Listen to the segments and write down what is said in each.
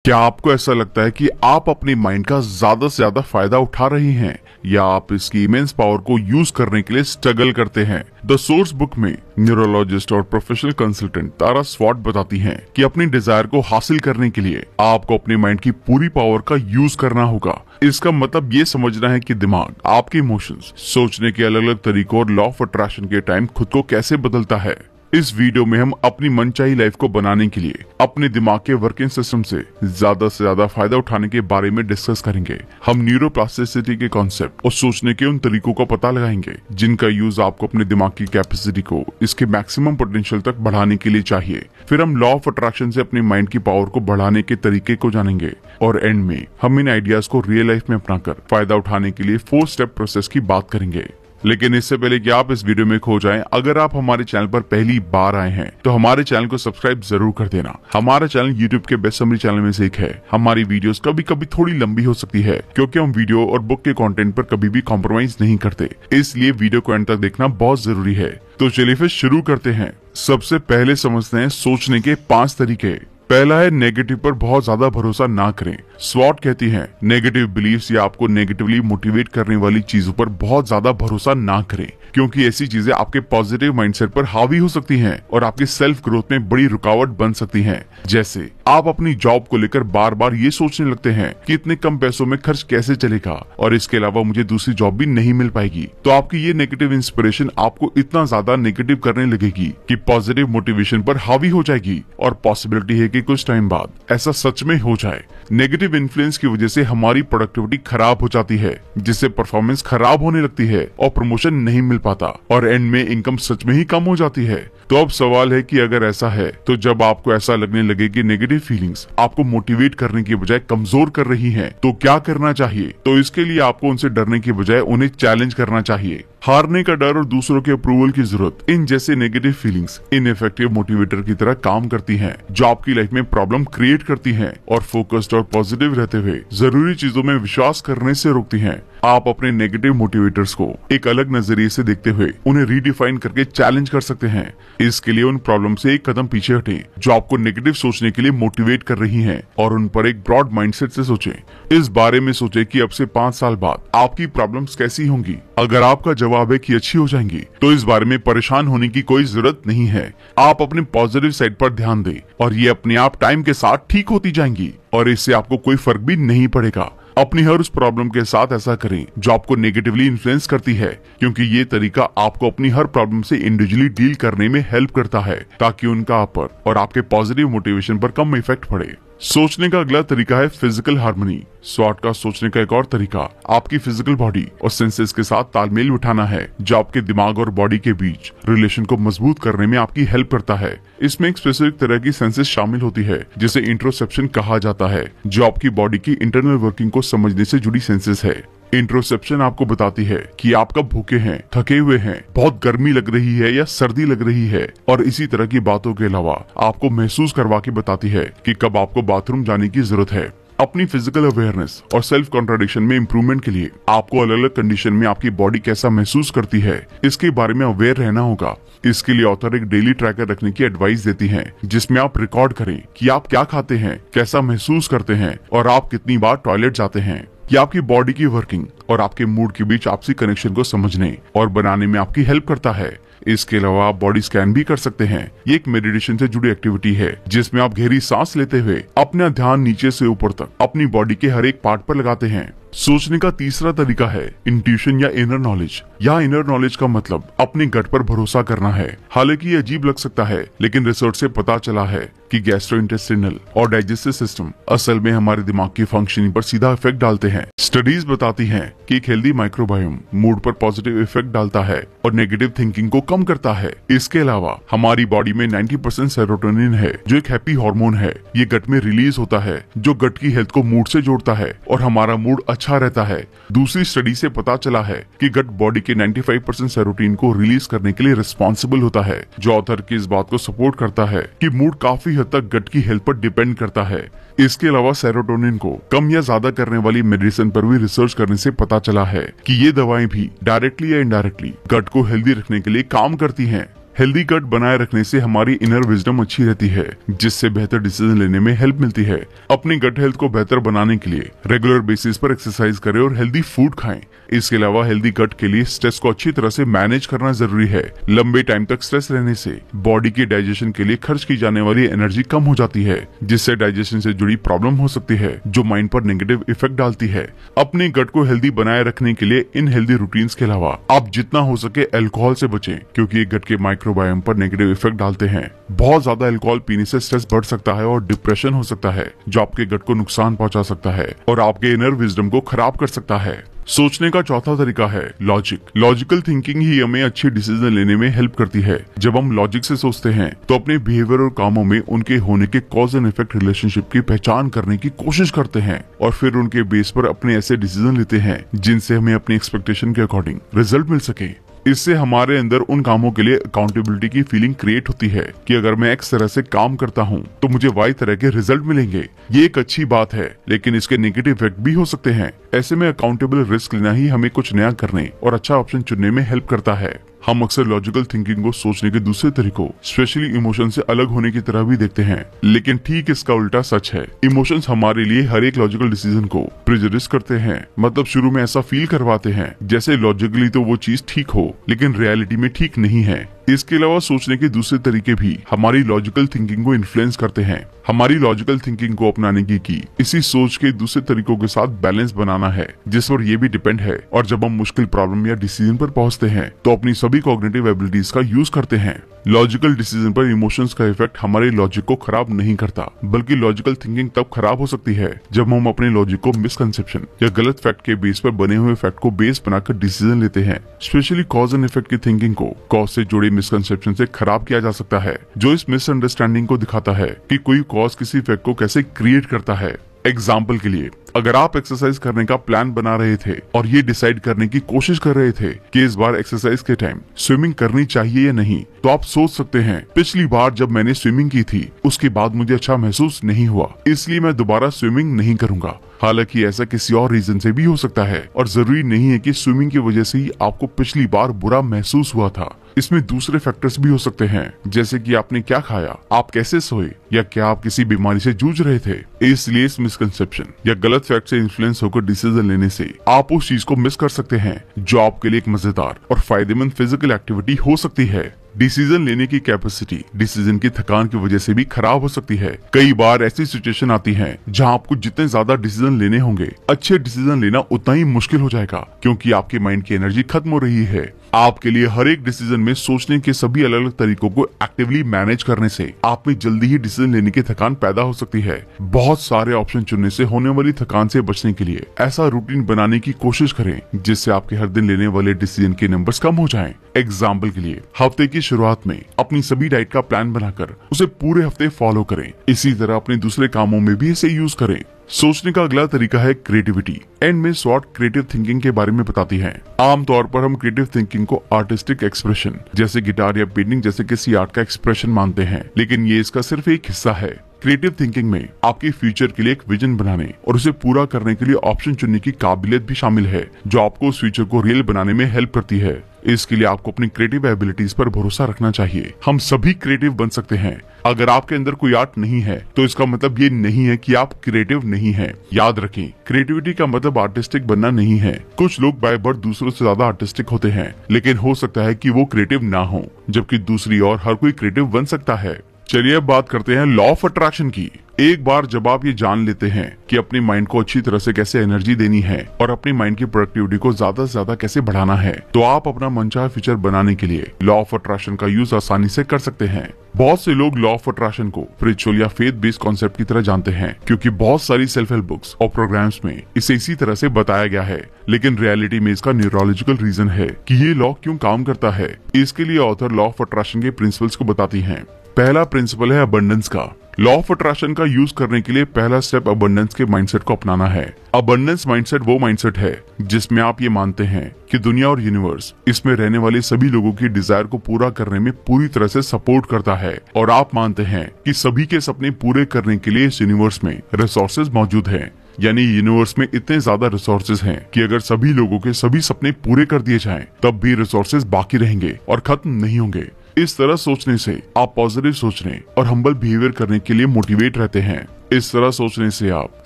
क्या आपको ऐसा लगता है कि आप अपनी माइंड का ज्यादा से ज्यादा फायदा उठा रही हैं या आप इसकी इमेंस पावर को यूज करने के लिए स्ट्रगल करते हैं? द सोर्स बुक में न्यूरोलॉजिस्ट और प्रोफेशनल कंसल्टेंट तारा स्वाट बताती हैं कि अपनी डिजायर को हासिल करने के लिए आपको अपने माइंड की पूरी पावर का यूज करना होगा। इसका मतलब ये समझना है कि दिमाग आपके इमोशंस, सोचने के अलग अलग तरीकों और लॉ ऑफ अट्रैक्शन के टाइम खुद को कैसे बदलता है। इस वीडियो में हम अपनी मनचाही लाइफ को बनाने के लिए अपने दिमाग के वर्किंग सिस्टम से ज्यादा फायदा उठाने के बारे में डिस्कस करेंगे। हम न्यूरोप्लास्टिसिटी के कॉन्सेप्ट और सोचने के उन तरीकों का पता लगाएंगे जिनका यूज आपको अपने दिमाग की कैपेसिटी को इसके मैक्सिमम पोटेंशियल तक बढ़ाने के लिए चाहिए। फिर हम लॉ ऑफ अट्रैक्शन से अपनी माइंड की पावर को बढ़ाने के तरीके को जानेंगे और एंड में हम इन आइडियाज को रियल लाइफ में अपनाकर फायदा उठाने के लिए 4 स्टेप प्रोसेस की बात करेंगे। लेकिन इससे पहले कि आप इस वीडियो में खो जाएं, अगर आप हमारे चैनल पर पहली बार आए हैं तो हमारे चैनल को सब्सक्राइब जरूर कर देना। हमारा चैनल YouTube के बेस्ट समरी चैनल में से एक है। हमारी वीडियोस कभी कभी थोड़ी लंबी हो सकती है क्योंकि हम वीडियो और बुक के कंटेंट पर कभी भी कॉम्प्रोमाइज नहीं करते, इसलिए वीडियो को एंड तक देखना बहुत जरूरी है। तो चलिए फिर शुरू करते हैं। सबसे पहले समझते हैं सोचने के 5 तरीके। पहला है नेगेटिव पर बहुत ज्यादा भरोसा ना करें। स्वॉट कहती हैं नेगेटिव बिलीफ्स या आपको नेगेटिवली मोटिवेट करने वाली चीजों पर बहुत ज्यादा भरोसा ना करें, क्योंकि ऐसी चीजें आपके पॉजिटिव माइंडसेट पर हावी हो सकती हैं और आपकी सेल्फ ग्रोथ में बड़ी रुकावट बन सकती हैं। जैसे आप अपनी जॉब को लेकर बार बार ये सोचने लगते हैं कि इतने कम पैसों में खर्च कैसे चलेगा और इसके अलावा मुझे दूसरी जॉब भी नहीं मिल पाएगी। तो आपकी ये नेगेटिव इंस्पिरेशन आपको इतना ज्यादा नेगेटिव करने लगेगी कि पॉजिटिव मोटिवेशन पर हावी हो जाएगी और पॉसिबिलिटी है कि कुछ टाइम बाद ऐसा सच में हो जाए। नेगेटिव इन्फ्लुएंस की वजह से हमारी प्रोडक्टिविटी खराब हो जाती है, जिससे परफॉर्मेंस खराब होने लगती है और प्रमोशन नहीं मिल पाता और एंड में इनकम सच में ही कम हो जाती है। तो अब सवाल है कि अगर ऐसा है तो जब आपको ऐसा लगने लगे कि नेगेटिव फीलिंग्स आपको मोटिवेट करने की बजाय कमजोर कर रही हैं, तो क्या करना चाहिए? तो इसके लिए आपको उनसे डरने की बजाय उन्हें चैलेंज करना चाहिए। हारने का डर और दूसरों के अप्रूवल की जरूरत, इन जैसे नेगेटिव फीलिंग्स इनइफेक्टिव मोटिवेटर की तरह काम करती हैं, जो आपकी लाइफ में प्रॉब्लम क्रिएट करती हैं और फोकस्ड और पॉजिटिव रहते हुए जरूरी चीजों में विश्वास करने से रोकती हैं। आप अपने नेगेटिव मोटिवेटर्स को एक अलग नजरिए से देखते हुए उन्हें रीडिफाइन करके चैलेंज कर सकते हैं। इसके लिए उन प्रॉब्लम से एक कदम पीछे हटें जो आपको नेगेटिव सोचने के लिए मोटिवेट कर रही हैं और उन पर एक ब्रॉड माइंडसेट से सोचें। इस बारे में सोचें कि अब से 5 साल बाद आपकी प्रॉब्लम्स कैसी होंगी। अगर आपका जवाब है कि अच्छी हो जाएंगी, तो इस बारे में परेशान होने की कोई जरूरत नहीं है। आप अपने पॉजिटिव साइड पर ध्यान दें और ये अपने आप टाइम के साथ ठीक होती जाएंगी और इससे आपको कोई फर्क भी नहीं पड़ेगा। अपनी हर उस प्रॉब्लम के साथ ऐसा करें जो आपको नेगेटिवली इन्फ्लुएंस करती है, क्योंकि ये तरीका आपको अपनी हर प्रॉब्लम से इंडिविजुअली डील करने में हेल्प करता है ताकि उनका आप पर और आपके पॉजिटिव मोटिवेशन पर कम इफेक्ट पड़े। सोचने का अगला तरीका है फिजिकल हार्मनी। स्वॉट का सोचने का एक और तरीका आपकी फिजिकल बॉडी और सेंसेस के साथ तालमेल बिठाना है, जो आपके दिमाग और बॉडी के बीच रिलेशन को मजबूत करने में आपकी हेल्प करता है। इसमें एक स्पेसिफिक तरह की सेंसेस शामिल होती है जिसे इंट्रोसेप्शन कहा जाता है, जो आपकी बॉडी की इंटरनल वर्किंग को समझने से जुड़ी सेंसेस है। इंट्रोसेप्शन आपको बताती है कि आप कब भूखे हैं, थके हुए हैं, बहुत गर्मी लग रही है या सर्दी लग रही है, और इसी तरह की बातों के अलावा आपको महसूस करवा के बताती है कि कब आपको बाथरूम जाने की जरूरत है। अपनी फिजिकल अवेयरनेस और सेल्फ कॉन्ट्राडिक्शन में इम्प्रूवमेंट के लिए आपको अलग अलग कंडीशन में आपकी बॉडी कैसा महसूस करती है, इसके बारे में अवेयर रहना होगा। इसके लिए ऑथर एक डेली ट्रैकर रखने की एडवाइस देती हैं, जिसमें आप रिकॉर्ड करें कि आप क्या खाते हैं, कैसा महसूस करते हैं और आप कितनी बार टॉयलेट जाते हैं। ये आपकी बॉडी की वर्किंग और आपके मूड के बीच आपसी कनेक्शन को समझने और बनाने में आपकी हेल्प करता है। इसके अलावा आप बॉडी स्कैन भी कर सकते हैं। ये एक मेडिटेशन से जुड़ी एक्टिविटी है जिसमें आप गहरी सांस लेते हुए अपना ध्यान नीचे से ऊपर तक अपनी बॉडी के हर एक पार्ट पर लगाते हैं। सोचने का तीसरा तरीका है इंट्यूशन या इनर नॉलेज। यहाँ इनर नॉलेज का मतलब अपने गट पर भरोसा करना है। हालांकि ये अजीब लग सकता है, लेकिन रिसर्च से पता चला है कि गैस्ट्रोइंटेस्टिनल और डाइजेस्टिव सिस्टम असल में हमारे दिमाग की फंक्शनिंग पर सीधा इफेक्ट डालते हैं। स्टडीज बताती हैं कि एक हेल्दी माइक्रोबायोम मूड पर पॉजिटिव इफेक्ट डालता है और नेगेटिव थिंकिंग को कम करता है। इसके अलावा हमारी बॉडी में 90% सेरोटोनिन है, जो एक हैप्पी हार्मोन है। ये गट में रिलीज होता है, जो गट की हेल्थ को मूड से जोड़ता है और हमारा मूड अच्छा रहता है। दूसरी स्टडी से पता चला है कि गट बॉडी के 95% सेरोटोनिन को रिलीज करने के लिए रिस्पॉन्सिबल होता है, जो ऑथर की इस बात को सपोर्ट करता है कि मूड काफी हद तक गट की हेल्थ पर डिपेंड करता है। इसके अलावा सेरोटोनिन को कम या ज्यादा करने वाली मेडिसिन पर भी रिसर्च करने से पता चला है कि ये दवाएं भी डायरेक्टली या इनडायरेक्टली गट को हेल्दी रखने के लिए काम करती हैं। हेल्दी गट बनाए रखने से हमारी इनर विजडम अच्छी रहती है, जिससे बेहतर डिसीजन लेने में हेल्प मिलती है। अपनी गट हेल्थ को बेहतर बनाने के लिए रेगुलर बेसिस पर एक्सरसाइज करें और हेल्दी फूड खाएं। इसके अलावा हेल्दी गट के लिए स्ट्रेस को अच्छी तरह से मैनेज करना जरूरी है। लंबे टाइम तक स्ट्रेस रहने से बॉडी के डाइजेशन के लिए खर्च की जाने वाली एनर्जी कम हो जाती है, जिससे डाइजेशन से जुड़ी प्रॉब्लम हो सकती है, जो माइंड पर नेगेटिव इफेक्ट डालती है। अपनी गट को हेल्दी बनाए रखने के लिए इन हेल्दी रूटीन्स के अलावा आप जितना हो सके अल्कोहल से बचें, क्योंकि ये गट के माइक्रोबायोम पर नेगेटिव इफेक्ट डालते हैं। बहुत ज्यादा अल्कोहल पीने से स्ट्रेस बढ़ सकता है और डिप्रेशन हो सकता है, जो आपके गट को नुकसान पहुंचा सकता है और आपके इनर विजडम को खराब कर सकता है। सोचने का चौथा तरीका है लॉजिक। लॉजिकल थिंकिंग ही हमें अच्छे डिसीजन लेने में हेल्प करती है। जब हम लॉजिक से सोचते हैं तो अपने बिहेवियर और कामों में उनके होने के कॉज एंड इफेक्ट रिलेशनशिप की पहचान करने की कोशिश करते हैं और फिर उनके बेस पर अपने ऐसे डिसीजन लेते हैं जिनसे हमें अपनी एक्सपेक्टेशन के अकॉर्डिंग रिजल्ट मिल सके। इससे हमारे अंदर उन कामों के लिए अकाउंटेबिलिटी की फीलिंग क्रिएट होती है कि अगर मैं एक्स तरह से काम करता हूँ तो मुझे वाई तरह के रिजल्ट मिलेंगे। ये एक अच्छी बात है, लेकिन इसके नेगेटिव इफेक्ट भी हो सकते हैं। ऐसे में अकाउंटेबल रिस्क लेना ही हमें कुछ नया करने और अच्छा ऑप्शन चुनने में हेल्प करता है। हम अक्सर लॉजिकल थिंकिंग को सोचने के दूसरे तरीकों, स्पेशली इमोशन से अलग होने की तरह भी देखते हैं, लेकिन ठीक इसका उल्टा सच है। इमोशंस हमारे लिए हर एक लॉजिकल डिसीजन को प्रेजुडिस करते हैं, मतलब शुरू में ऐसा फील करवाते हैं जैसे लॉजिकली तो वो चीज ठीक हो, लेकिन रियलिटी में ठीक नहीं है। इसके अलावा सोचने के दूसरे तरीके भी हमारी लॉजिकल थिंकिंग को इन्फ्लुएंस करते हैं। हमारी लॉजिकल थिंकिंग को अपनाने की इसी सोच के दूसरे तरीकों के साथ बैलेंस बनाना है, जिस पर ये भी डिपेंड है। और जब हम मुश्किल प्रॉब्लम या डिसीजन पर पहुंचते हैं तो अपनी सभी कॉग्निटिव एबिलिटीज का यूज करते हैं। लॉजिकल डिसीजन पर इमोशंस का इफेक्ट हमारे लॉजिक को खराब नहीं करता, बल्कि लॉजिकल थिंकिंग तब खराब हो सकती है जब हम अपने लॉजिक को मिसकंसेप्शन या गलत फैक्ट के बेस पर बने हुए फैक्ट को बेस बनाकर डिसीजन लेते हैं। स्पेशली कॉज एंड इफेक्ट की थिंकिंग को कॉज से जुड़े मिसकंसेप्शन से खराब किया जा सकता है, जो इस मिसअंडरस्टैंडिंग को दिखाता है कि कोई कॉज किसी फैक्ट को कैसे क्रिएट करता है। एग्जाम्पल के लिए, अगर आप एक्सरसाइज करने का प्लान बना रहे थे और ये डिसाइड करने की कोशिश कर रहे थे कि इस बार एक्सरसाइज के टाइम स्विमिंग करनी चाहिए या नहीं, तो आप सोच सकते हैं पिछली बार जब मैंने स्विमिंग की थी उसके बाद मुझे अच्छा महसूस नहीं हुआ, इसलिए मैं दोबारा स्विमिंग नहीं करूंगा। हालांकि ऐसा किसी और रीजन से भी हो सकता है और जरूरी नहीं है कि स्विमिंग की वजह से ही आपको पिछली बार बुरा महसूस हुआ था। इसमें दूसरे फैक्टर्स भी हो सकते हैं, जैसे कि आपने क्या खाया, आप कैसे सोए, या क्या आप किसी बीमारी से जूझ रहे थे। इसलिए इस मिसकंसेप्शन या गलत फैक्ट से इन्फ्लुएंस होकर डिसीजन लेने से आप उस चीज को मिस कर सकते हैं जो आपके लिए एक मजेदार और फायदेमंद फिजिकल एक्टिविटी हो सकती है। डिसीजन लेने की कैपेसिटी डिसीजन की थकान की वजह से भी खराब हो सकती है। कई बार ऐसी सिचुएशन आती है जहां आपको जितने ज्यादा डिसीजन लेने होंगे, अच्छे डिसीजन लेना उतना ही मुश्किल हो जाएगा, क्योंकि आपके माइंड की एनर्जी खत्म हो रही है। आपके लिए हर एक डिसीजन में सोचने के सभी अलग अलग तरीकों को एक्टिवली मैनेज करने से आप में जल्दी ही डिसीजन लेने की थकान पैदा हो सकती है। बहुत सारे ऑप्शन चुनने से होने वाली थकान से बचने के लिए ऐसा रूटीन बनाने की कोशिश करें जिससे आपके हर दिन लेने वाले डिसीजन के नंबर्स कम हो जाएं। एग्जाम्पल के लिए, हफ्ते की शुरुआत में अपनी सभी डाइट का प्लान बनाकर उसे पूरे हफ्ते फॉलो करें। इसी तरह अपने दूसरे कामों में भी इसे यूज करें। सोचने का अगला तरीका है क्रिएटिविटी। एंड में शॉर्ट क्रिएटिव थिंकिंग के बारे में बताती है। आमतौर पर हम क्रिएटिव थिंकिंग को आर्टिस्टिक एक्सप्रेशन जैसे गिटार या पेंटिंग जैसे किसी आर्ट का एक्सप्रेशन मानते हैं, लेकिन ये इसका सिर्फ एक हिस्सा है। क्रिएटिव थिंकिंग में आपके फ्यूचर के लिए एक विजन बनाने और उसे पूरा करने के लिए ऑप्शन चुनने की काबिलियत भी शामिल है, जो आपको उस फ्यूचर को रियल बनाने में हेल्प करती है। इसके लिए आपको अपनी क्रिएटिव एबिलिटीज पर भरोसा रखना चाहिए। हम सभी क्रिएटिव बन सकते हैं। अगर आपके अंदर कोई आर्ट नहीं है तो इसका मतलब ये नहीं है कि आप क्रिएटिव नहीं हैं। याद रखें, क्रिएटिविटी का मतलब आर्टिस्टिक बनना नहीं है। कुछ लोग बाय बर्थ दूसरों से ज्यादा आर्टिस्टिक होते हैं, लेकिन हो सकता है कि वो क्रिएटिव ना हो, जबकि दूसरी ओर हर कोई क्रिएटिव बन सकता है। चलिए अब बात करते हैं लॉ ऑफ अट्रैक्शन की। एक बार जब आप ये जान लेते हैं कि अपने माइंड को अच्छी तरह से कैसे एनर्जी देनी है और अपनी माइंड की प्रोडक्टिविटी को ज्यादा से ज्यादा कैसे बढ़ाना है, तो आप अपना मनचाहा फ्यूचर बनाने के लिए लॉ ऑफ अट्रैक्शन का यूज आसानी से कर सकते हैं। बहुत से लोग लॉ ऑफ अट्रैक्शन को स्पिरिचुअल या फेथ बेस्ड कॉन्सेप्ट की तरह जानते हैं, क्योंकि बहुत सारी सेल्फ हेल्प बुक्स और प्रोग्राम्स में इसे इसी तरह से बताया गया है। लेकिन रियलिटी में इसका न्यूरोलॉजिकल रीजन है कि ये लॉ क्यों काम करता है। इसके लिए ऑथर लॉ ऑफ अट्रैक्शन के प्रिंसिपल्स को बताती है। पहला प्रिंसिपल है अबंडेंस का। लॉ ऑफ अट्रैक्शन का यूज करने के लिए पहला स्टेप अबंडेंस के माइंडसेट को अपनाना है। अबंडेंस माइंडसेट वो माइंडसेट है जिसमें आप ये मानते हैं कि दुनिया और यूनिवर्स इसमें रहने वाले सभी लोगों की डिजायर को पूरा करने में पूरी तरह से सपोर्ट करता है, और आप मानते हैं कि सभी के सपने पूरे करने के लिए इस यूनिवर्स में रिसोर्सेज मौजूद हैं। यानी यूनिवर्स में इतने ज्यादा रिसोर्सेज हैं कि अगर सभी लोगों के सभी सपने पूरे कर दिए जाएं, तब भी रिसोर्सेज बाकी रहेंगे और खत्म नहीं होंगे। इस तरह सोचने से आप पॉजिटिव सोचने और हम्बल बिहेवियर करने के लिए मोटिवेट रहते हैं। इस तरह सोचने से आप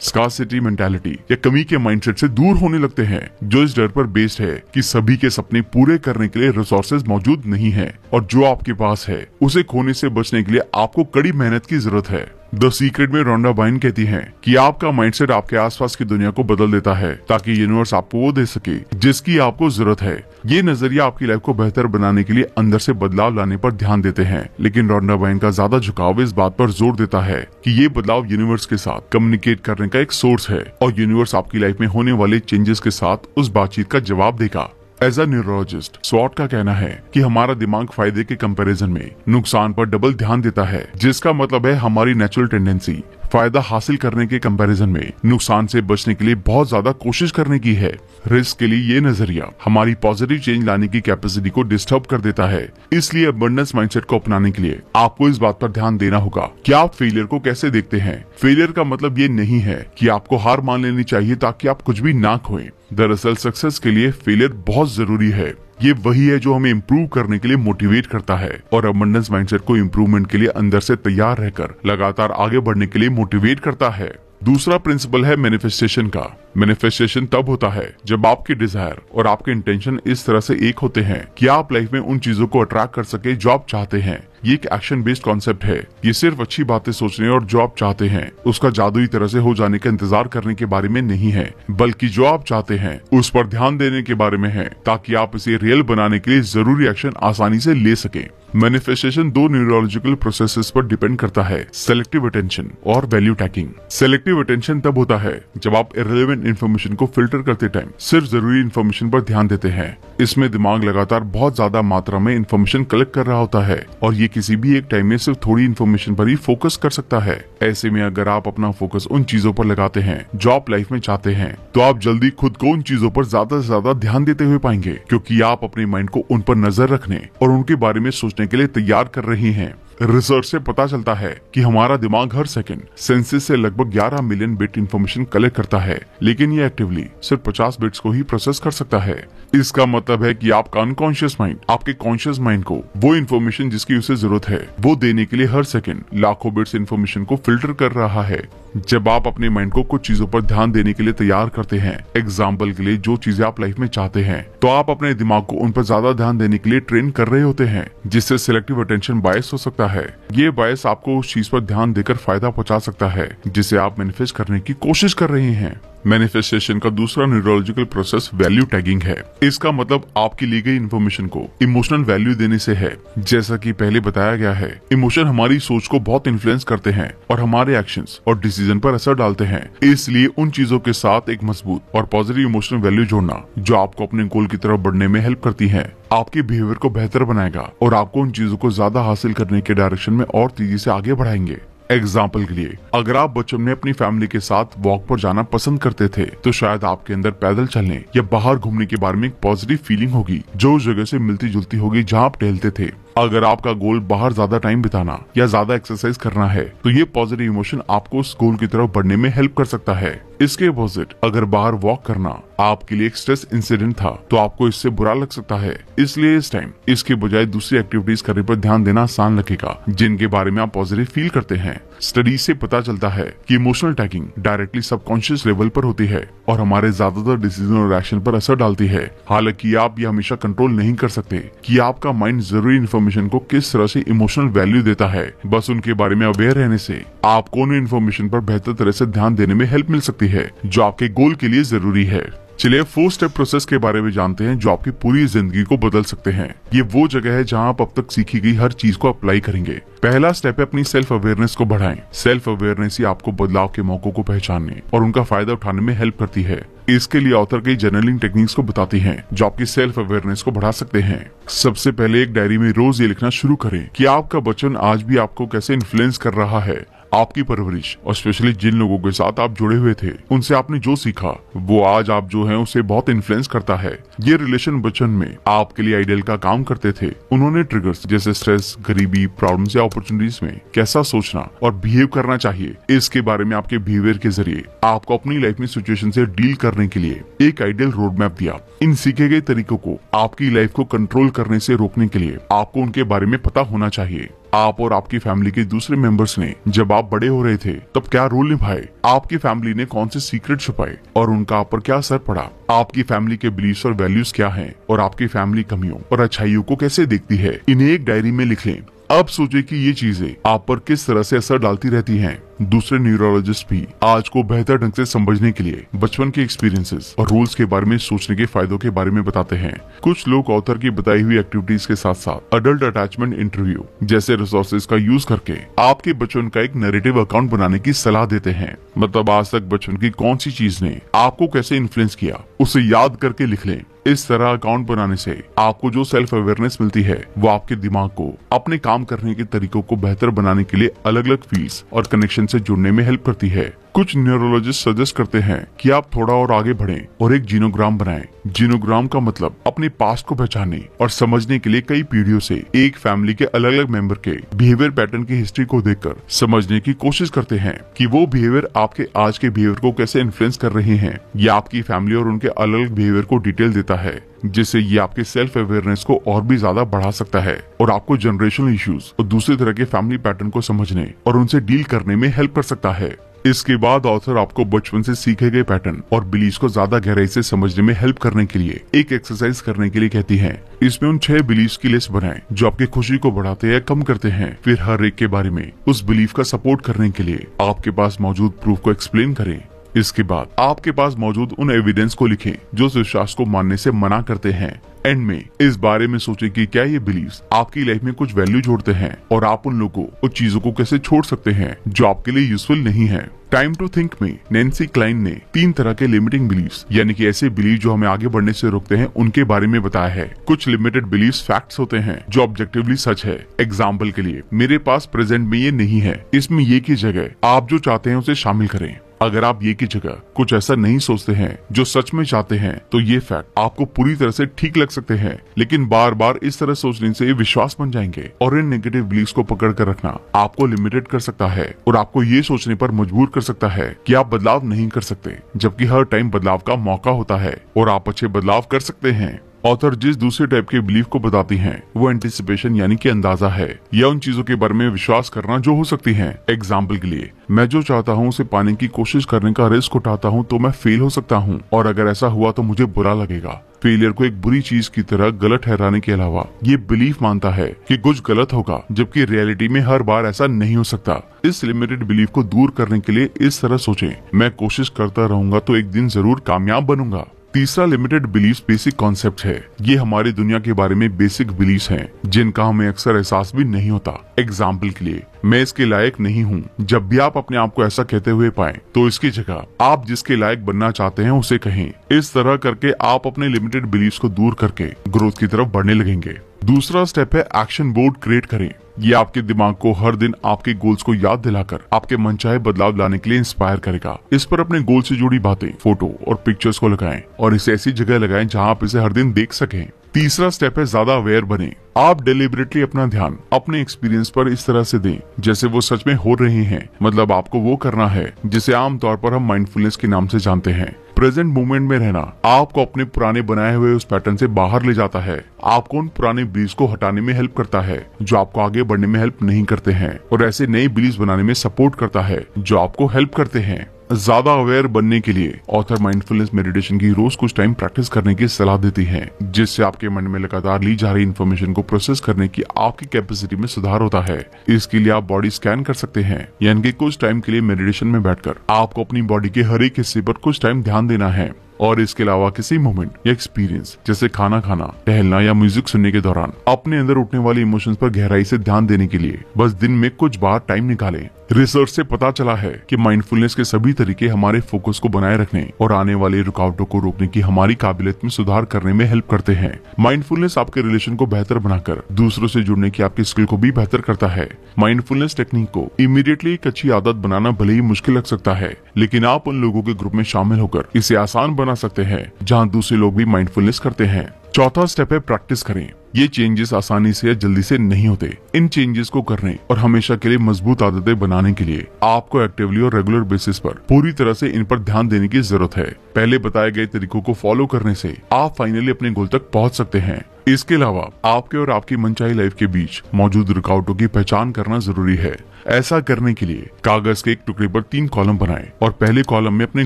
स्कार्सिटी मेंटालिटी या कमी के माइंडसेट से दूर होने लगते हैं, जो इस डर पर बेस्ड है कि सभी के सपने पूरे करने के लिए रिसोर्सेज मौजूद नहीं है और जो आपके पास है उसे खोने से बचने के लिए आपको कड़ी मेहनत की जरूरत है। द सीक्रेट में रोंडा बाइन कहती हैं कि आपका माइंडसेट आपके आसपास की दुनिया को बदल देता है ताकि यूनिवर्स आपको वो दे सके जिसकी आपको जरूरत है। ये नजरिया आपकी लाइफ को बेहतर बनाने के लिए अंदर से बदलाव लाने पर ध्यान देते हैं, लेकिन रोंडा बाइन का ज्यादा झुकाव इस बात पर जोर देता है कि ये बदलाव यूनिवर्स के साथ कम्युनिकेट करने का एक सोर्स है और यूनिवर्स आपकी लाइफ में होने वाले चेंजेस के साथ उस बातचीत का जवाब देगा। एज अ न्यूरोलॉजिस्ट स्वॉट का कहना है कि हमारा दिमाग फायदे के कंपैरिजन में नुकसान पर डबल ध्यान देता है, जिसका मतलब है हमारी नेचुरल टेंडेंसी फायदा हासिल करने के कंपैरिजन में नुकसान से बचने के लिए बहुत ज्यादा कोशिश करने की है। रिस्क के लिए ये नजरिया हमारी पॉजिटिव चेंज लाने की कैपेसिटी को डिस्टर्ब कर देता है। इसलिए अबंडेंस माइंडसेट को अपनाने के लिए आपको इस बात पर ध्यान देना होगा कि आप फेलियर को कैसे देखते हैं। फेलियर का मतलब ये नहीं है कि आपको हार मान लेनी चाहिए ताकि आप कुछ भी ना खोएं। दरअसल सक्सेस के लिए फेलियर बहुत जरूरी है। ये वही है जो हमें इम्प्रूव करने के लिए मोटिवेट करता है और अबंडेंस माइंडसेट को इम्प्रूवमेंट के लिए अंदर से तैयार रहकर लगातार आगे बढ़ने के लिए मोटिवेट करता है। दूसरा प्रिंसिपल है मैनिफेस्टेशन का। मैनिफेस्टेशन तब होता है जब आपके डिजायर और आपके इंटेंशन इस तरह से एक होते हैं कि आप लाइफ में उन चीजों को अट्रैक्ट कर सके जो आप चाहते हैं। ये एक एक्शन बेस्ड कॉन्सेप्ट है। ये सिर्फ अच्छी बातें सोचने और जो आप चाहते हैं उसका जादुई तरह से हो जाने का इंतजार करने के बारे में नहीं है, बल्कि जो आप चाहते हैं उस पर ध्यान देने के बारे में है ताकि आप इसे रियल बनाने के लिए जरूरी एक्शन आसानी से ले सके। मैनिफेस्टेशन दो न्यूरोलॉजिकल प्रोसेसेस पर डिपेंड करता है, सेलेक्टिव अटेंशन और वैल्यू टैगिंग। सेलेक्टिव अटेंशन तब होता है जब आप इररिलेवेंट इन्फॉर्मेशन को फिल्टर करते टाइम सिर्फ जरूरी इन्फॉर्मेशन पर ध्यान देते हैं। इसमें दिमाग लगातार बहुत ज्यादा मात्रा में इन्फॉर्मेशन कलेक्ट कर रहा होता है और ये किसी भी एक टाइम में सिर्फ थोड़ी इन्फॉर्मेशन पर ही फोकस कर सकता है। ऐसे में अगर आप अपना फोकस उन चीजों पर लगाते हैं जो आप लाइफ में चाहते हैं, तो आप जल्दी खुद को उन चीजों पर ज्यादा से ज्यादा ध्यान देते हुए पाएंगे, क्योंकि आप अपने माइंड को उन पर नजर रखने और उनके बारे में सोचने के लिए तैयार कर रही हैं। रिसर्च से पता चलता है कि हमारा दिमाग हर सेकंड सेंसेस से लगभग 11 मिलियन बिट इंफॉर्मेशन कलेक्ट करता है, लेकिन ये एक्टिवली सिर्फ 50 बिट्स को ही प्रोसेस कर सकता है। इसका मतलब है कि आपका अनकॉन्शियस माइंड आपके कॉन्शियस माइंड को वो इन्फॉर्मेशन जिसकी उसे जरूरत है वो देने के लिए हर सेकंड लाखों बिट्स इन्फॉर्मेशन को फिल्टर कर रहा है। जब आप अपने माइंड को कुछ चीजों पर ध्यान देने के लिए तैयार करते हैं, एग्जाम्पल के लिए जो चीजें आप लाइफ में चाहते हैं, तो आप अपने दिमाग को उन पर ज्यादा ध्यान देने के लिए ट्रेन कर रहे होते हैं, जिससे सिलेक्टिव अटेंशन बायस हो सकता है। ये बायस आपको उस चीज पर ध्यान देकर फायदा पहुंचा सकता है जिसे आप मैनिफेस्ट करने की कोशिश कर रहे हैं। मैनिफेस्टेशन का दूसरा न्यूरोलॉजिकल प्रोसेस वैल्यू टैगिंग है। इसका मतलब आपकी ली गई इन्फॉर्मेशन को इमोशनल वैल्यू देने से है। जैसा कि पहले बताया गया है, इमोशन हमारी सोच को बहुत इन्फ्लुएंस करते हैं और हमारे एक्शंस और डिसीजन पर असर डालते हैं। इसलिए उन चीजों के साथ एक मजबूत और पॉजिटिव इमोशनल वैल्यू जोड़ना जो आपको अपने गोल की तरफ बढ़ने में हेल्प करती है, आपके बिहेवियर को बेहतर बनाएगा और आपको उन चीजों को ज्यादा हासिल करने के डायरेक्शन में और तेजी से आगे बढ़ाएंगे। एग्जाम्पल के लिए, अगर आप बचपन में अपनी फैमिली के साथ वॉक पर जाना पसंद करते थे, तो शायद आपके अंदर पैदल चलने या बाहर घूमने के बारे में एक पॉजिटिव फीलिंग होगी जो उस जगह से मिलती जुलती होगी जहां आप टहलते थे। अगर आपका गोल बाहर ज्यादा टाइम बिताना या ज्यादा एक्सरसाइज करना है, तो ये पॉजिटिव इमोशन आपको उस गोल की तरफ बढ़ने में हेल्प कर सकता है। इसके अपोजिट, अगर बाहर वॉक करना आपके लिए एक स्ट्रेस इंसिडेंट था, तो आपको इससे बुरा लग सकता है। इसलिए इस टाइम इसके बजाय दूसरी एक्टिविटीज करने पर ध्यान देना आसान लगेगा जिनके बारे में आप पॉजिटिव फील करते हैं। स्टडी से पता चलता है कि emotional tagging directly subconscious level पर होती है और हमारे ज्यादातर डिसीजन और एक्शन पर असर डालती है। हालांकि आप ये हमेशा कंट्रोल नहीं कर सकते कि आपका माइंड जरूरी इन्फॉर्मेशन को किस तरह से इमोशनल वैल्यू देता है। बस उनके बारे में अवेयर रहने से आपको उन इन्फॉर्मेशन पर बेहतर तरह से ध्यान देने में हेल्प मिल सकती है जो आपके गोल के लिए जरूरी है। चलिए 4 स्टेप प्रोसेस के बारे में जानते हैं जो आपकी पूरी जिंदगी को बदल सकते हैं। ये वो जगह है जहां आप अब तक सीखी गई हर चीज को अप्लाई करेंगे। पहला स्टेप है अपनी सेल्फ अवेयरनेस को बढ़ाएं। सेल्फ अवेयरनेस ही आपको बदलाव के मौकों को पहचानने और उनका फायदा उठाने में हेल्प करती है। इसके लिए ऑथर कई जर्नलिंग टेक्निक्स को बताती हैं जो आपकी सेल्फ अवेयरनेस को बढ़ा सकते हैं। सबसे पहले एक डायरी में रोज ये लिखना शुरू करें कि आपका बचपन आज भी आपको कैसे इन्फ्लुएंस कर रहा है। आपकी परवरिश और स्पेशली जिन लोगों के साथ आप जुड़े हुए थे, उनसे आपने जो सीखा वो आज आप जो है उसे बहुत इन्फ्लुएंस करता है। ये रिलेशन बचपन में आपके लिए आइडियल का काम करते थे। उन्होंने ट्रिगर्स जैसे स्ट्रेस, गरीबी, प्रॉब्लम्स या अपॉर्चुनिटीज में कैसा सोचना और बिहेव करना चाहिए, इसके बारे में आपके बिहेवियर के जरिए आपको अपनी लाइफ में सिचुएशन से डील करने के लिए एक आइडियल रोड मैप दिया। इन सीखे गए तरीकों को आपकी लाइफ को कंट्रोल करने से रोकने के लिए आपको उनके बारे में पता होना चाहिए। आप और आपकी फैमिली के दूसरे मेंबर्स ने जब आप बड़े हो रहे थे तब क्या रोल निभाए, आपकी फैमिली ने कौन से सीक्रेट छुपाए और उनका आप पर क्या असर पड़ा, आपकी फैमिली के बिलीफ्स और वैल्यूज क्या हैं और आपकी फैमिली कमियों और अच्छाइयों को कैसे देखती है, इन्हें एक डायरी में लिख लें। अब सोचे कि ये चीजें आप पर किस तरह से असर डालती रहती हैं। दूसरे न्यूरोलॉजिस्ट भी आज को बेहतर ढंग से समझने के लिए बचपन के एक्सपीरियंसेस और रूल्स के बारे में सोचने के फायदों के बारे में बताते हैं। कुछ लोग ऑथर की बताई हुई एक्टिविटीज के साथ साथ अडल्ट अटैचमेंट इंटरव्यू जैसे रिसोर्सेज का यूज करके आपके बचपन का एक नैरेटिव अकाउंट बनाने की सलाह देते हैं। मतलब आज तक बचपन की कौन सी चीज ने आपको कैसे इन्फ्लुएंस किया, उसे याद करके लिख लें। इस तरह अकाउंट बनाने से आपको जो सेल्फ अवेयरनेस मिलती है वो आपके दिमाग को अपने काम करने के तरीकों को बेहतर बनाने के लिए अलग अलग फील्ड्स और कनेक्शन से जुड़ने में हेल्प करती है। कुछ न्यूरोलॉजिस्ट सजेस्ट करते हैं कि आप थोड़ा और आगे बढ़ें और एक जीनोग्राम बनाएं। जीनोग्राम का मतलब अपने पास्ट को पहचानने और समझने के लिए कई पीढ़ियों से एक फैमिली के अलग अलग मेंबर के बिहेवियर पैटर्न की हिस्ट्री को देखकर समझने की कोशिश करते हैं कि वो बिहेवियर आपके आज के बिहेवियर को कैसे इन्फ्लुएंस कर रहे हैं। ये आपकी फैमिली और उनके अलग अलग बिहेवियर को डिटेल देता है, जिससे ये आपके सेल्फ अवेयरनेस को और भी ज्यादा बढ़ा सकता है और आपको जनरेशनल इश्यूज और दूसरे तरह के फैमिली पैटर्न को समझने और उनसे डील करने में हेल्प कर सकता है। इसके बाद ऑथर आपको बचपन से सीखे गए पैटर्न और बिलीफ को ज्यादा गहराई से समझने में हेल्प करने के लिए एक एक्सरसाइज करने के लिए कहती है। इसमें उन 6 बिलीफ की लिस्ट बनाएं जो आपकी खुशी को बढ़ाते या कम करते हैं। फिर हर एक के बारे में उस बिलीफ का सपोर्ट करने के लिए आपके पास मौजूद प्रूफ को एक्सप्लेन करें। इसके बाद आपके पास मौजूद उन एविडेंस को लिखें जो इस विश्वास को मानने से मना करते हैं। एंड में इस बारे में सोचें कि क्या ये बिलीव्स आपकी लाइफ में कुछ वैल्यू जोड़ते हैं और आप उन लोगों और चीजों को कैसे छोड़ सकते हैं जो आपके लिए यूजफुल नहीं है। टाइम टू थिंक में नैन्सी क्लाइन ने 3 तरह के लिमिटिंग बिलीव्स यानी कि ऐसे बिलीव जो हमें आगे बढ़ने से रोकते हैं उनके बारे में बताया है। कुछ लिमिटेड बिलीव्स फैक्ट्स होते हैं जो ऑब्जेक्टिवली सच है। एग्जाम्पल के लिए मेरे पास प्रेजेंट में ये नहीं है, इसमें ये की जगह आप जो चाहते हैं उसे शामिल करें। अगर आप ये की जगह कुछ ऐसा नहीं सोचते हैं जो सच में चाहते हैं तो ये फैक्ट आपको पूरी तरह से ठीक लग सकते हैं, लेकिन बार बार इस तरह सोचने से ये विश्वास बन जाएंगे और इन नेगेटिव बिलीव्स को पकड़ कर रखना आपको लिमिटेड कर सकता है और आपको ये सोचने पर मजबूर कर सकता है कि आप बदलाव नहीं कर सकते, जबकि हर टाइम बदलाव का मौका होता है और आप अच्छे बदलाव कर सकते हैं। ऑथर जिस दूसरे टाइप के बिलीफ को बताती हैं वो एंटिसिपेशन यानी कि अंदाजा है या उन चीजों के बारे में विश्वास करना जो हो सकती हैं। एग्जाम्पल के लिए मैं जो चाहता हूँ उसे पाने की कोशिश करने का रिस्क उठाता हूँ तो मैं फेल हो सकता हूँ और अगर ऐसा हुआ तो मुझे बुरा लगेगा। फेलियर को एक बुरी चीज की तरह गलत ठहराने के अलावा ये बिलीफ मानता है कि कुछ गलत होगा, जबकि रियलिटी में हर बार ऐसा नहीं हो सकता। इस लिमिटेड बिलीफ को दूर करने के लिए इस तरह सोचें, मैं कोशिश करता रहूंगा तो एक दिन जरूर कामयाब बनूंगा। तीसरा लिमिटेड बिलीफ बेसिक कॉन्सेप्ट है। ये हमारी दुनिया के बारे में बेसिक बिलीफ हैं जिनका हमें अक्सर एहसास भी नहीं होता। एग्जाम्पल के लिए मैं इसके लायक नहीं हूँ। जब भी आप अपने आप को ऐसा कहते हुए पाएं तो इसकी जगह आप जिसके लायक बनना चाहते हैं उसे कहें। इस तरह करके आप अपने लिमिटेड बिलीफ को दूर करके ग्रोथ की तरफ बढ़ने लगेंगे। दूसरा स्टेप है एक्शन बोर्ड क्रिएट करें। ये आपके दिमाग को हर दिन आपके गोल्स को याद दिलाकर आपके मनचाहे बदलाव लाने के लिए इंस्पायर करेगा। इस पर अपने गोल से जुड़ी बातें, फोटो और पिक्चर्स को लगाएं और इसे ऐसी जगह लगाएं जहां आप इसे हर दिन देख सकें। तीसरा स्टेप है ज्यादा अवेयर बने। आप डेलिबरेटली अपना ध्यान अपने एक्सपीरियंस पर इस तरह से दें जैसे वो सच में हो रहे हैं। मतलब आपको वो करना है जिसे आमतौर पर हम माइंडफुलनेस के नाम से जानते हैं। प्रेजेंट मोमेंट में रहना आपको अपने पुराने बनाए हुए उस पैटर्न से बाहर ले जाता है। आपको उन पुराने बिलीव्स को हटाने में हेल्प करता है जो आपको आगे बढ़ने में हेल्प नहीं करते हैं और ऐसे नए बिलीव्स बनाने में सपोर्ट करता है जो आपको हेल्प करते हैं। ज्यादा अवेयर बनने के लिए ऑथर माइंडफुलनेस मेडिटेशन की रोज कुछ टाइम प्रैक्टिस करने की सलाह देती है, जिससे आपके मन में लगातार ली जा रही इन्फॉर्मेशन को प्रोसेस करने की आपकी कैपेसिटी में सुधार होता है। इसके लिए आप बॉडी स्कैन कर सकते हैं, यानी कि कुछ टाइम के लिए मेडिटेशन में बैठकर आपको अपनी बॉडी के हर एक हिस्से पर कुछ टाइम ध्यान देना है। और इसके अलावा किसी मोमेंट या एक्सपीरियंस जैसे खाना खाना, टहलना या म्यूजिक सुनने के दौरान अपने अंदर उठने वाले इमोशंस पर गहराई से ध्यान देने के लिए बस दिन में कुछ बार टाइम निकालें। रिसर्च से पता चला है कि माइंडफुलनेस के सभी तरीके हमारे फोकस को बनाए रखने और आने वाली रुकावटों को रोकने की हमारी काबिलियत में सुधार करने में हेल्प करते हैं। माइंडफुलनेस आपके रिलेशन को बेहतर बनाकर दूसरों से जुड़ने की आपकी स्किल को भी बेहतर करता है। माइंडफुलनेस टेक्निक को इमीडिएटली एक अच्छी आदत बनाना भले ही मुश्किल लग सकता है, लेकिन आप उन लोगों के ग्रुप में शामिल होकर इसे आसान बना सकते हैं जहाँ दूसरे लोग भी माइंडफुलनेस करते हैं। चौथा स्टेप है प्रैक्टिस करें। ये चेंजेस आसानी से या जल्दी से नहीं होते। इन चेंजेस को करने और हमेशा के लिए मजबूत आदतें बनाने के लिए आपको एक्टिवली और रेगुलर बेसिस पर पूरी तरह से इन पर ध्यान देने की जरूरत है। पहले बताए गए तरीकों को फॉलो करने से आप फाइनली अपने गोल तक पहुंच सकते हैं। इसके अलावा आपके और आपकी मनचाही लाइफ के बीच मौजूद रुकावटों की पहचान करना जरूरी है। ऐसा करने के लिए कागज के एक टुकड़े पर 3 कॉलम बनाएं और पहले कॉलम में अपने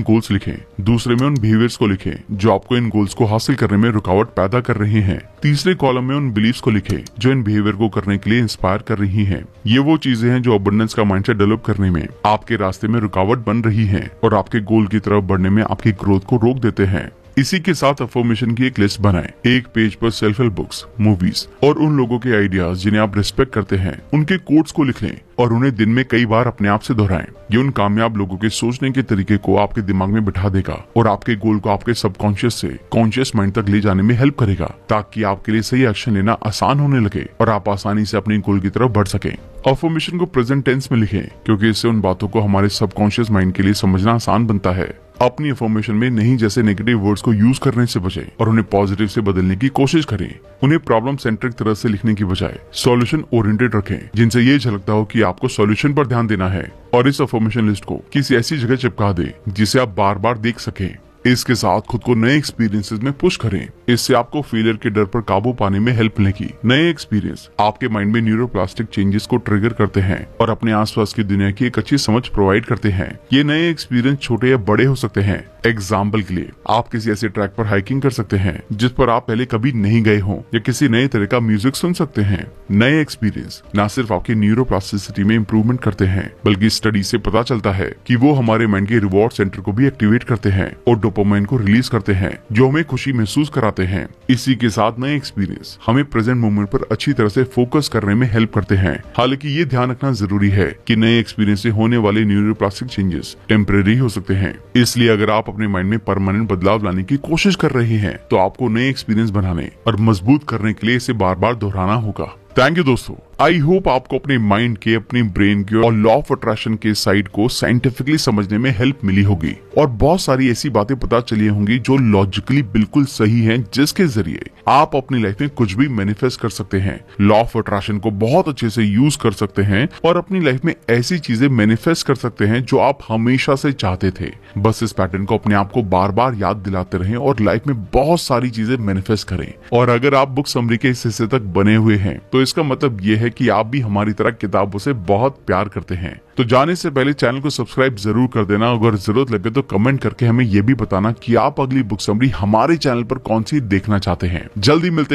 गोल्स लिखें, दूसरे में उन बिहेवियर्स को लिखें जो आपको इन गोल्स को हासिल करने में रुकावट पैदा कर रहे हैं, तीसरे कॉलम में उन बिलीफ्स को लिखें जो इन बिहेवियर को करने के लिए इंस्पायर कर रही हैं। ये वो चीजें हैं जो अबंडेंस का माइंडसेट डेवलप करने में आपके रास्ते में रुकावट बन रही हैं और आपके गोल की तरफ बढ़ने में आपकी ग्रोथ को रोक देते हैं। इसी के साथ अफर्मेशन की एक लिस्ट बनाएं। एक पेज पर सेल्फ हेल्प बुक्स, मूवीज और उन लोगों के आइडियाज जिन्हें आप रिस्पेक्ट करते हैं उनके कोट्स को लिख लें और उन्हें दिन में कई बार अपने आप से दोहराएं। ये उन कामयाब लोगों के सोचने के तरीके को आपके दिमाग में बिठा देगा और आपके गोल को आपके सबकॉन्शियस से कॉन्शियस माइंड तक ले जाने में हेल्प करेगा, ताकि आपके लिए सही एक्शन लेना आसान होने लगे और आप आसानी से अपने गोल की तरफ बढ़ सकें। अफर्मेशन को प्रेजेंट टेंस में लिखें क्योंकि इससे उन बातों को हमारे सबकॉन्शियस माइंड के लिए समझना आसान बनता है। अपनी अफर्मेशन में नहीं जैसे नेगेटिव वर्ड्स को यूज करने से बचें और उन्हें पॉजिटिव से बदलने की कोशिश करें। उन्हें प्रॉब्लम सेंट्रिक तरह से लिखने की बजाय सॉल्यूशन ओरिएंटेड रखें, जिनसे ये झलकता हो कि आपको सॉल्यूशन पर ध्यान देना है, और इस अफर्मेशन लिस्ट को किसी ऐसी जगह चिपका दें जिसे आप बार बार देख सकें। इसके साथ खुद को नए एक्सपीरियंसेस में पुश करें। इससे आपको फेलियर के डर पर काबू पाने में हेल्प मिलेगी। नए एक्सपीरियंस आपके माइंड में न्यूरोप्लास्टिक चेंजेस को ट्रिगर करते हैं और अपने आसपास की दुनिया की एक अच्छी समझ प्रोवाइड करते हैं। ये नए एक्सपीरियंस छोटे या बड़े हो सकते हैं। एग्जाम्पल के लिए आप किसी ऐसे ट्रैक पर हाइकिंग कर सकते हैं जिस पर आप पहले कभी नहीं गए हो, या किसी नए तरह का म्यूजिक सुन सकते हैं। नए एक्सपीरियंस न सिर्फ आपकी न्यूरोप्लास्टिसिटी में इम्प्रूवमेंट करते हैं, बल्कि स्टडी से पता चलता है कि वो हमारे माइंड के रिवॉर्ड सेंटर को भी एक्टिवेट करते हैं और डोपामाइन को रिलीज करते हैं, जो हमें खुशी महसूस कराते हैं। इसी के साथ नए एक्सपीरियंस हमें प्रेजेंट मोमेंट पर अच्छी तरह से फोकस करने में हेल्प करते हैं। हालांकि ये ध्यान रखना जरूरी है कि नए एक्सपीरियंस से होने वाले न्यूरोप्लास्टिक चेंजेस टेम्परेरी हो सकते हैं। इसलिए अगर आप अपने माइंड में परमानेंट बदलाव लाने की कोशिश कर रहे हैं तो आपको नए एक्सपीरियंस बनाने और मजबूत करने के लिए इसे बार बार दोहराना होगा। थैंक यू दोस्तों। आई होप आपको अपने माइंड के, अपने ब्रेन के और लॉ ऑफ अट्रैक्शन के साइड को साइंटिफिकली समझने में हेल्प मिली होगी और बहुत सारी ऐसी बातें पता चली होंगी जो लॉजिकली बिल्कुल सही हैं, जिसके जरिए आप अपनी लाइफ में कुछ भी मैनिफेस्ट कर सकते हैं। लॉ ऑफ अट्रैक्शन को बहुत अच्छे से यूज कर सकते हैं और अपनी लाइफ में ऐसी चीजें मैनिफेस्ट कर सकते हैं जो आप हमेशा से चाहते थे। बस इस पैटर्न को अपने आप को बार बार याद दिलाते रहें और लाइफ में बहुत सारी चीजें मैनिफेस्ट करें। और अगर आप बुक समरी के इस हिस्से तक बने हुए हैं तो इसका मतलब ये है कि आप भी हमारी तरह किताबों से बहुत प्यार करते हैं। तो जाने से पहले चैनल को सब्सक्राइब जरूर कर देना। अगर जरूरत लगे तो कमेंट करके हमें ये भी बताना कि आप अगली बुक समरी हमारे चैनल पर कौन सी देखना चाहते हैं। जल्दी मिलते हैं।